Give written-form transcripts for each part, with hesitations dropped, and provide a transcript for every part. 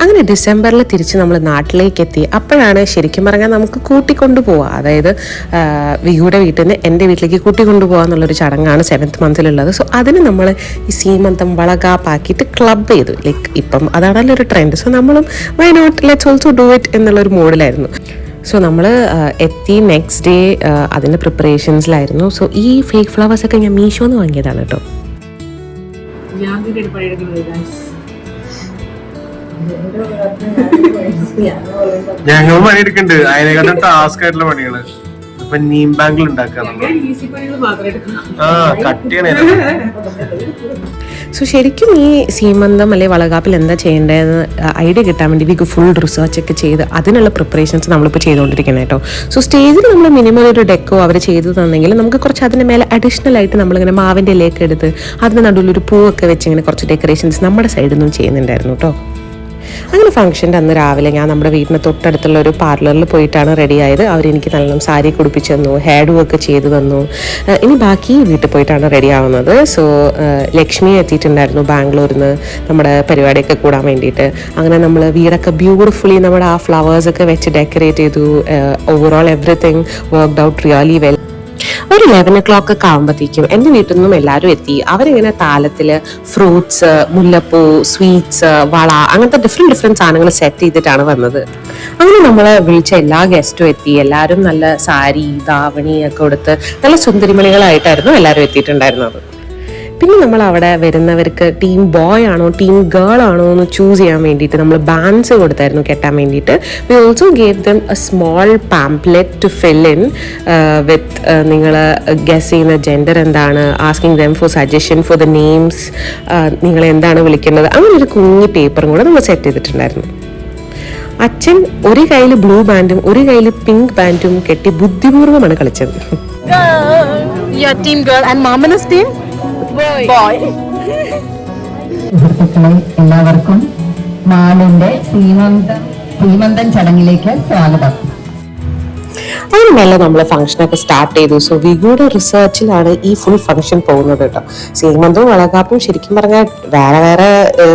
അങ്ങനെ ഡിസംബറിൽ തിരിച്ച് നമ്മൾ നാട്ടിലേക്ക് എത്തി. അപ്പോഴാണ് ശരിക്കും പറഞ്ഞാൽ നമുക്ക് കൂട്ടിക്കൊണ്ടു പോവുക, അതായത് വിയുടെ വീട്ടിൽ നിന്ന് എൻ്റെ വീട്ടിലേക്ക് കൂട്ടിക്കൊണ്ടു പോകുക എന്നുള്ളൊരു ചടങ്ങാണ് 7th മന്തിലുള്ളത്. സോ അതിന് നമ്മൾ ഈ സീമന്തം വളകാപ്പാക്കിയിട്ട് ക്ലബ് ചെയ്തു. ലൈക്ക് ഇപ്പം അതാണല്ലോ ഒരു ട്രെൻഡ്. സോ നമ്മളും why not, let's also do it എന്നുള്ളൊരു മോഡിലായിരുന്നു. സോ നമ്മൾ എത്തി നെക്സ്റ്റ് ഡേ അതിൻ്റെ പ്രിപ്പറേഷൻസിലായിരുന്നു. സോ ഈ ഫേക്ക് ഫ്ലവേഴ്സൊക്കെ ഞാൻ മീഷോന്ന് വാങ്ങിയതാണ് കേട്ടോ. ഞങ്ങൾ പണിയെടുക്കുന്നുണ്ട്, അതിനെക്കാട്ടും ടാസ്ക് ആയിട്ടുള്ള പണികള്. ഇപ്പൊ നീം ബാങ്കിൽ ഉണ്ടാക്കുക. സോ ശരിക്കും ഈ സീമന്തം അല്ലെ വളകാപ്പിൽ എന്താ ചെയ്യേണ്ടതെന്ന് ഐഡിയ കിട്ടാൻ വേണ്ടി വിക്ക് ഫുൾ റിസർച്ച് ഒക്കെ ചെയ്ത് അതിനുള്ള പ്രിപ്പറേഷൻസ് നമ്മളിപ്പോൾ ചെയ്തുകൊണ്ടിരിക്കുന്നത് കേട്ടോ. സോ സ്റ്റേജിൽ നമ്മൾ മിനിമം ഒരു ഡെക്കോ അവർ ചെയ്തു തന്നെങ്കിൽ നമുക്ക് കുറച്ച് അതിൻ്റെ മേലെ അഡീഷണൽ ആയിട്ട് നമ്മളിങ്ങനെ മാവിൻ്റെ ഇലയൊക്കെ എടുത്ത് അതിന് നടുവിലൊരു പൂവൊക്കെ വെച്ച് ഇങ്ങനെ കുറച്ച് ഡെക്കറേഷൻസ് നമ്മുടെ സൈഡിൽ നിന്നും ചെയ്യുന്നുണ്ടായിരുന്നു കേട്ടോ. അങ്ങനെ ഫംഗ്ഷൻ്റെ അന്ന് രാവിലെ ഞാൻ നമ്മുടെ വീടിന് തൊട്ടടുത്തുള്ള ഒരു പാർലറിൽ പോയിട്ടാണ് റെഡി ആയത്. അവരെനിക്ക് നല്ലോണം സാരി കുടിപ്പിച്ച് തന്നു, ഹെയർ ഡു ഒക്കെ ചെയ്തു തന്നു. ഇനി ബാക്കി വീട്ടിൽ പോയിട്ടാണ് റെഡി ആവുന്നത്. സോ ലക്ഷ്മി എത്തിയിട്ടുണ്ടായിരുന്നു ബാംഗ്ലൂരിൽ നിന്ന് നമ്മുടെ പരിപാടിയൊക്കെ കൂടാൻ വേണ്ടിയിട്ട്. അങ്ങനെ നമ്മൾ വീടൊക്കെ ബ്യൂട്ടിഫുള്ളി നമ്മുടെ ആ ഫ്ലവേഴ്സൊക്കെ വെച്ച് ഡെക്കറേറ്റ് ചെയ്തു. Overall everything worked out really well. ഒരു 11 o'clock ഒക്കെ ആകുമ്പോഴത്തേക്കും എൻ്റെ വീട്ടിൽ നിന്നും എല്ലാവരും എത്തി. അവരിങ്ങനെ താലത്തിൽ ഫ്രൂട്ട്സ്, മുല്ലപ്പൂ, സ്വീറ്റ്സ്, വള, അങ്ങനത്തെ ഡിഫറെൻറ്റ് സാധനങ്ങൾ സെറ്റ് ചെയ്തിട്ടാണ് വന്നത്. അങ്ങനെ നമ്മൾ വിളിച്ച എല്ലാ ഗസ്റ്റും എത്തി. എല്ലാവരും നല്ല സാരി, ധാവണി ഒക്കെ കൊടുത്ത് നല്ല സുന്ദരിമണികളായിട്ടായിരുന്നു എല്ലാവരും എത്തിയിട്ടുണ്ടായിരുന്നത്. പിന്നെ നമ്മൾ അവിടെ വരുന്നവർക്ക് ടീം ബോയ് ആണോ ടീം ഗേൾ ആണോ എന്ന് ചൂസ് ചെയ്യാൻ വേണ്ടിയിട്ട് നമ്മൾ ബാൻഡ്സ് കൊടുത്തായിരുന്നു കെട്ടാൻ വേണ്ടിയിട്ട്. We also gave them a small pamphlet to fill in with നിങ്ങൾ ഗസ് ചെയ്യുന്ന ജെൻഡർ എന്താണ്, asking them for suggestion for the names, നിങ്ങൾ എന്താണ് വിളിക്കേണ്ടത്, അങ്ങനെ ഒരു കുഞ്ഞി പേപ്പറും കൂടെ നമ്മൾ സെറ്റ് ചെയ്തിട്ടുണ്ടായിരുന്നു. അച്ഛൻ ഒരു കയ്യിൽ ബ്ലൂ ബാൻഡും ഒരു കയ്യിൽ പിങ്ക് ബാൻഡും കെട്ടി ബുദ്ധിപൂർവ്വമാണ് കളിച്ചത്. എല്ലാവർക്കും മാളിന്റെ സീമന്തം ചടങ്ങിലേക്ക് സ്വാഗതം. അങ്ങനെ മെല്ലെ നമ്മൾ ഫംഗ്ഷനൊക്കെ സ്റ്റാർട്ട് ചെയ്തു. സോ വിഗുയുടെ റിസർച്ചിലാണ് ഈ ഫുൾ ഫംഗ്ഷൻ പോകുന്നത് കേട്ടോ. സീമന്തവും വളകാപ്പും ശരിക്കും പറഞ്ഞാൽ വേറെ വേറെ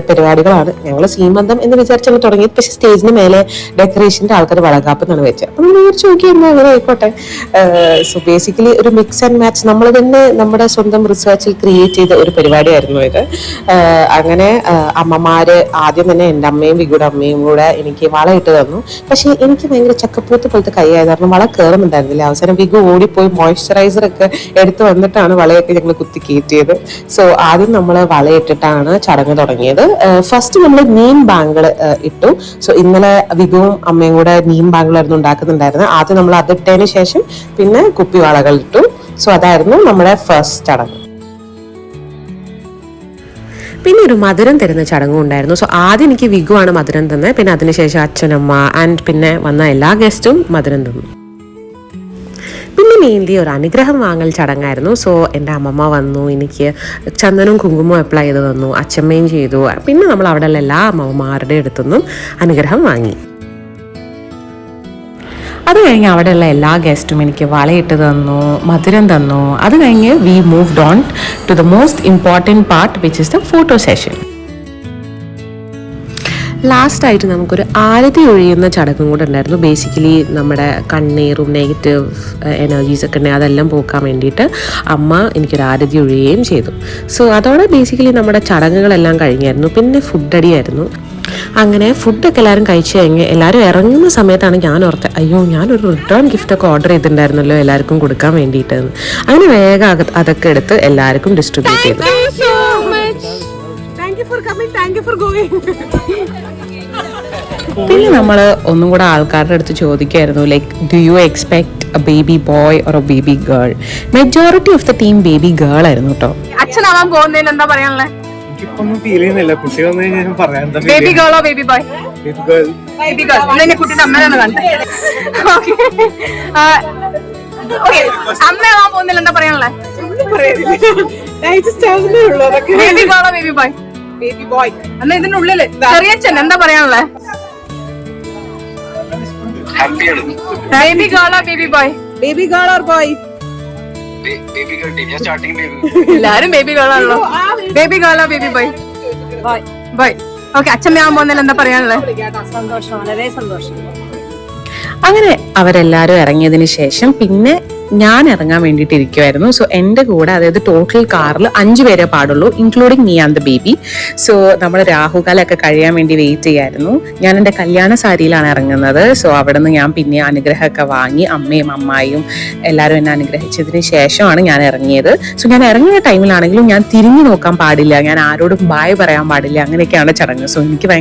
പരിപാടികളാണ്. ഞങ്ങൾ സീമന്തം എന്ന് വിചാരിച്ചാണ് തുടങ്ങിയത്. പക്ഷെ സ്റ്റേജിന് മേലെ ഡെക്കറേഷൻ്റെ ആൾക്കാർ വളകാപ്പ് എന്നാണ് വെച്ചത്. അപ്പം നമ്മൾ വിചാരിച്ചു നോക്കി എന്താ അങ്ങനെ ആയിക്കോട്ടെ. സോ ബേസിക്കലി ഒരു മിക്സ് ആൻഡ് മാച്ച് നമ്മൾ തന്നെ നമ്മുടെ സ്വന്തം റിസർച്ചിൽ ക്രിയേറ്റ് ചെയ്ത ഒരു പരിപാടിയായിരുന്നു ഇത്. അങ്ങനെ അമ്മമാര് ആദ്യം തന്നെ എൻ്റെ അമ്മയും വിഗുയുടെ അമ്മയും കൂടെ എനിക്ക് വള ഇട്ട് തന്നു. പക്ഷെ എനിക്ക് ഭയങ്കര ചക്കപ്പൂത്ത് പോലത്തെ കൈയായത് കാരണം വള കയറുന്നുണ്ടായിരുന്നില്ല. അവസാനം വിഗു ഓടിപ്പോയി മോയ്സ്ചറൈസർ ഒക്കെ എടുത്ത് വന്നിട്ടാണ് വളയൊക്കെ ഞങ്ങൾ കുത്തി കയറ്റിയത്. സോ ആദ്യം നമ്മൾ വളയിട്ടിട്ടാണ് ചടങ്ങ് തുടങ്ങിയത്. ഫസ്റ്റ് നമ്മൾ നീം ബാങ്കിൾ ഇട്ടു. സോ ഇന്നലെ വിഗുവും അമ്മയും കൂടെ നീം ബാങ്കിളായിരുന്നു ഉണ്ടാക്കുന്നുണ്ടായിരുന്നത്. ആദ്യം നമ്മൾ അതിട്ടതിന് ശേഷം പിന്നെ കുപ്പി വളകൾ ഇട്ടു. സോ അതായിരുന്നു നമ്മുടെ ഫസ്റ്റ് ചടങ്ങ്. പിന്നെ ഒരു മധുരം തരുന്ന ചടങ്ങും ഉണ്ടായിരുന്നു. സോ ആദ്യം എനിക്ക് വിഗു ആണ് മധുരം തന്നത്. പിന്നെ അതിനുശേഷം അച്ഛനമ്മ ആൻഡ് പിന്നെ വന്ന എല്ലാ ഗസ്റ്റും മധുരം തന്നു. പിന്നെ മെയിൻലി ഒരു അനുഗ്രഹം വാങ്ങൽ ചടങ്ങായിരുന്നു. സോ എൻ്റെ അമ്മമ്മ വന്നു, എനിക്ക് ചന്ദനവും കുങ്കുമവും അപ്ലൈ ചെയ്ത് തന്നു, അച്ഛമ്മയും ചെയ്തു. പിന്നെ നമ്മൾ അവിടെയുള്ള എല്ലാ അമ്മമാരുടെ അടുത്തുനിന്നും അനുഗ്രഹം വാങ്ങി. അത് കഴിഞ്ഞ് അവിടെയുള്ള എല്ലാ ഗസ്റ്റും എനിക്ക് വളയിട്ട് തന്നു, മധുരം തന്നു. അത് കഴിഞ്ഞ് we moved on to the most important part which is the photo session. ലാസ്റ്റായിട്ട് നമുക്കൊരു ആരതി ഒഴിയുന്ന ചടങ്ങും കൂടെ ഉണ്ടായിരുന്നു. ബേസിക്കലി നമ്മുടെ കണ്ണീറും നെഗറ്റീവ് എനർജീസ് ഒക്കെ ഉണ്ടെങ്കിൽ അതെല്ലാം പോക്കാൻ വേണ്ടിയിട്ട് അമ്മ എനിക്കൊരു ആരതി ഒഴിയുകയും ചെയ്തു. സോ അതോടെ ബേസിക്കലി നമ്മുടെ ചടങ്ങുകളെല്ലാം കഴിഞ്ഞായിരുന്നു. പിന്നെ ഫുഡ് അടിയായിരുന്നു. അങ്ങനെ ഫുഡൊക്കെ എല്ലാവരും കഴിച്ചു കഴിഞ്ഞ് എല്ലാവരും ഇറങ്ങുന്ന സമയത്താണ് ഞാൻ ഓർത്തത്, അയ്യോ ഞാനൊരു റിട്ടേൺ ഗിഫ്റ്റൊക്കെ ഓർഡർ ചെയ്തിട്ടുണ്ടായിരുന്നല്ലോ എല്ലാവർക്കും കൊടുക്കാൻ വേണ്ടിയിട്ട്. അങ്ങനെ വേഗം അതൊക്കെ എടുത്ത് എല്ലാവർക്കും ഡിസ്ട്രിബ്യൂട്ട് ചെയ്തു. പിന്നെ നമ്മൾ ഒന്നും കൂടെ ആൾക്കാരുടെ അടുത്ത് ചോദിക്കായിരുന്നു, like do you expect a baby boy or a baby girl. Majority of the team baby girl ആയിരുന്നു കേട്ടോ. അച്ഛനാവാൻ പോകുന്നതിൽ എന്താ പറയാനുള്ളത്? എനിക്കിപ്പൊന്നും ഫീൽ ചെയ്യുന്നില്ല. കുട്ടി വന്നു കഴിഞ്ഞാൽ പറയാൻ ബേബി ഗേളോ baby boy? Baby girl. Baby girl. എന്നെ കുട്ടിയുടെ അമ്മേനെ കണ്ടേ. അമ്മയാവാൻ പോകുന്നതിൽ എന്താ പറയാനുള്ളത്? ബേബി ഗേളോ ബേബി ബോയ്? Baby boy. എന്നാ ഇതിന്റെ ഉള്ളില് ചെറിയച്ഛൻ എന്താ പറയാനുള്ളത്? ബേബി ഗേളോ baby boy? Baby girl or boy? എല്ലാരും ബേബി ഗേൾ ആണല്ലോ. ബേബി ഗേളോ ബേബി ബോയ്? ബോയ്. ഓക്കെ, അച്ഛമ്മയാകുമ്പോ എന്താ പറയാനുള്ളത്? സന്തോഷം, വളരെ സന്തോഷം. അങ്ങനെ അവരെല്ലാവരും ഇറങ്ങിയതിന് ശേഷം പിന്നെ ഞാൻ ഇറങ്ങാൻ വേണ്ടിയിട്ട് ഇരിക്കുമായിരുന്നു. സോ എൻ്റെ കൂടെ, അതായത് ടോട്ടൽ കാറിൽ 5 പേരെ പാടുള്ളൂ, including me and the baby. So നമ്മൾ രാഹുകാലൊക്കെ കഴിയാൻ വേണ്ടി വെയിറ്റ് ചെയ്യായിരുന്നു. ഞാൻ എൻ്റെ കല്യാണ സാരിയിലാണ് ഇറങ്ങുന്നത്. സോ അവിടെ നിന്ന് ഞാൻ പിന്നെ അനുഗ്രഹമൊക്കെ വാങ്ങി, അമ്മയും അമ്മായിയും എല്ലാവരും എന്നെ അനുഗ്രഹിച്ചതിന് ശേഷമാണ് ഞാൻ ഇറങ്ങിയത്. സോ ഞാൻ ഇറങ്ങിയ ടൈമിലാണെങ്കിലും ഞാൻ തിരിഞ്ഞു നോക്കാൻ പാടില്ല, ഞാൻ ആരോടും ബായ് പറയാൻ പാടില്ല, അങ്ങനെയൊക്കെയാണ് ചടങ്ങ്. സോ എനിക്ക്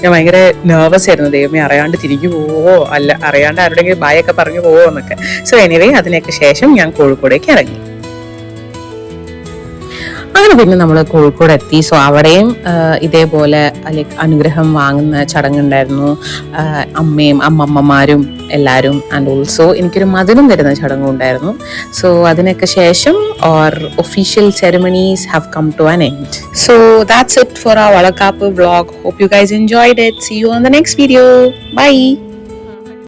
ഞാൻ ഭയങ്കര നെർവസ് ആയിരുന്നു. ദൈവമേ, അറിയാണ്ട് തിരിഞ്ഞു പോവോ, അല്ല അറിയാണ്ട് ആരുടെങ്കിലും ബായ് ഒക്കെ പറഞ്ഞു പോവോ എന്നൊക്കെ. സോ എനിവേ അതിനൊക്കെ ശേഷം ഞാൻ കോഴിക്കോടേക്ക് ഇറങ്ങി. അങ്ങനെ പിന്നെ നമ്മൾ കോഴിക്കോട് എത്തി. സോ അവിടെയും ഇതേപോലെ ലൈക്ക് അനുഗ്രഹം വാങ്ങുന്ന ചടങ്ങുണ്ടായിരുന്നു. അമ്മയും അമ്മമ്മമാരും എല്ലാവരും, ആൻഡ് ഓൾസോ എനിക്കൊരു മധുരം തരുന്ന ചടങ്ങും ഉണ്ടായിരുന്നു. സോ അതിനൊക്കെ ശേഷം our official ceremonies have come to an end. So that's it for our Valakappu vlog. Hope you guys enjoyed it. See you on the next video. Bye.